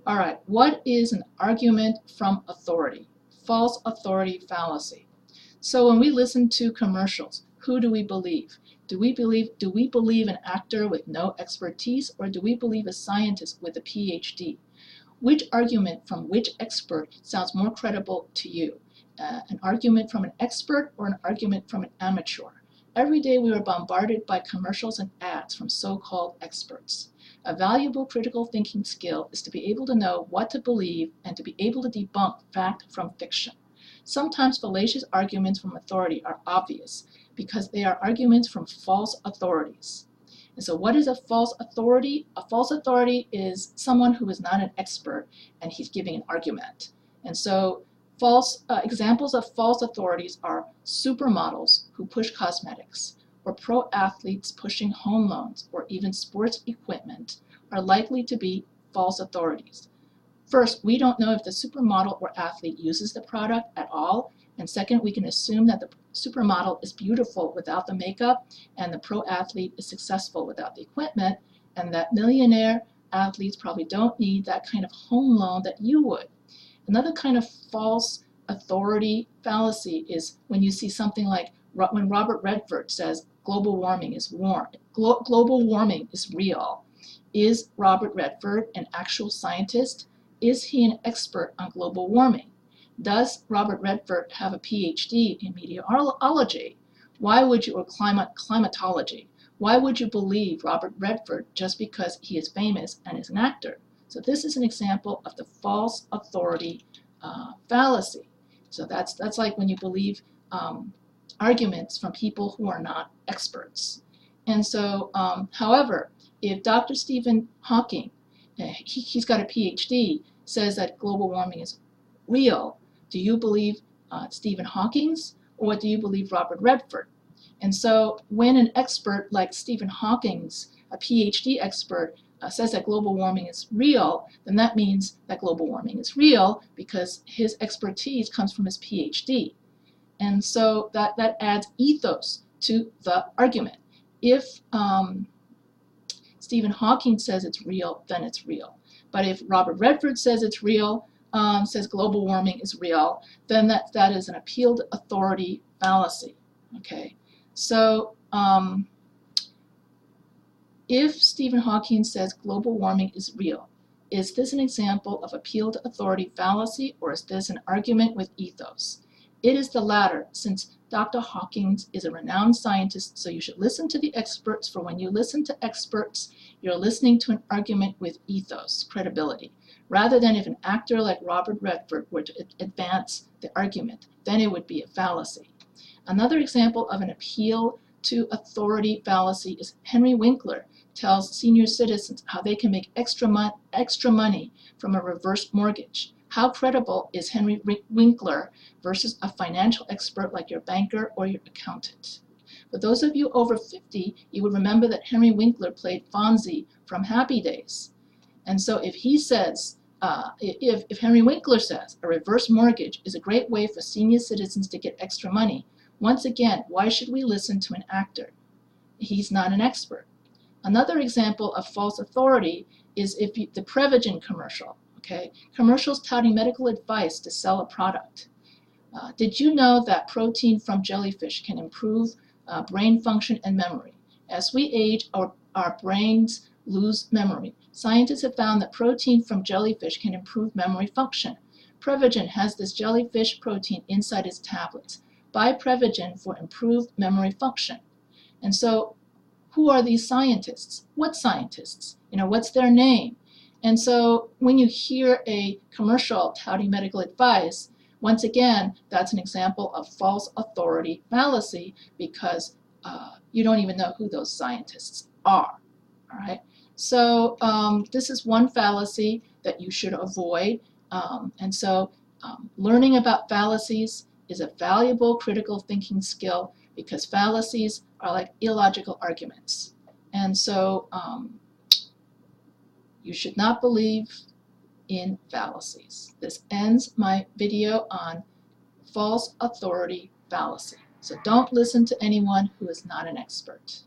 All right, what is an argument from authority? False authority fallacy. So when we listen to commercials, who do we believe? Do we believe an actor with no expertise, or do we believe a scientist with a PhD? Which argument from which expert sounds more credible to you? An argument from an expert or an argument from an amateur? Every day we are bombarded by commercials and ads from so-called experts. A valuable critical thinking skill is to be able to know what to believe and to be able to debunk fact from fiction. Sometimes fallacious arguments from authority are obvious because they are arguments from false authorities. And so what is a false authority? A false authority is someone who is not an expert and he's giving an argument. And so examples of false authorities are supermodels who push cosmetics, or pro athletes pushing home loans, or even sports equipment are likely to be false authorities. First, we don't know if the supermodel or athlete uses the product at all. And second, we can assume that the supermodel is beautiful without the makeup and the pro athlete is successful without the equipment, and that millionaire athletes probably don't need that kind of home loan that you would. Another kind of false authority fallacy is when you see something like when Robert Redford says global warming is real. Is Robert Redford an actual scientist? Is he an expert on global warming? Does Robert Redford have a PhD in meteorology? Why would you, or climatology? Why would you believe Robert Redford just because he is famous and is an actor? So this is an example of the false authority fallacy. So that's like when you believe arguments from people who are not experts. And so, however, if Dr. Stephen Hawking, he's got a PhD, says that global warming is real, do you believe Stephen Hawking's, or do you believe Robert Redford? And so when an expert like Stephen Hawking's, a PhD expert, says that global warming is real, then that means that global warming is real because his expertise comes from his PhD. And so that adds ethos to the argument. If Stephen Hawking says it's real, then it's real. But if Robert Redford says it's real, says global warming is real, then that is an appealed authority fallacy. Okay, so if Stephen Hawking says global warming is real, is this an example of appealed authority fallacy, or is this an argument with ethos? It is the latter, since Dr. Hawking is a renowned scientist, so you should listen to the experts, for when you listen to experts, you're listening to an argument with ethos, credibility, rather than if an actor like Robert Redford were to advance the argument, then it would be a fallacy. Another example of an appeal to authority fallacy is Henry Winkler tells senior citizens how they can make extra money from a reverse mortgage. How credible is Henry Winkler versus a financial expert like your banker or your accountant? For those of you over 50, you would remember that Henry Winkler played Fonzie from Happy Days. And so if he says, if Henry Winkler says a reverse mortgage is a great way for senior citizens to get extra money, once again, why should we listen to an actor? He's not an expert. Another example of false authority is the Prevagen commercial. Okay, commercials touting medical advice to sell a product. Did you know that protein from jellyfish can improve brain function and memory? As we age, our brains lose memory. Scientists have found that protein from jellyfish can improve memory function. Prevagen has this jellyfish protein inside its tablets. Buy Prevagen for improved memory function. And so, who are these scientists? What scientists? What's their name? And so when you hear a commercial touting medical advice, once again, that's an example of false authority fallacy because you don't even know who those scientists are. All right. So this is one fallacy that you should avoid. And so learning about fallacies is a valuable critical thinking skill because fallacies are like illogical arguments. And so you should not believe in fallacies. This ends my video on false authority fallacy. So don't listen to anyone who is not an expert.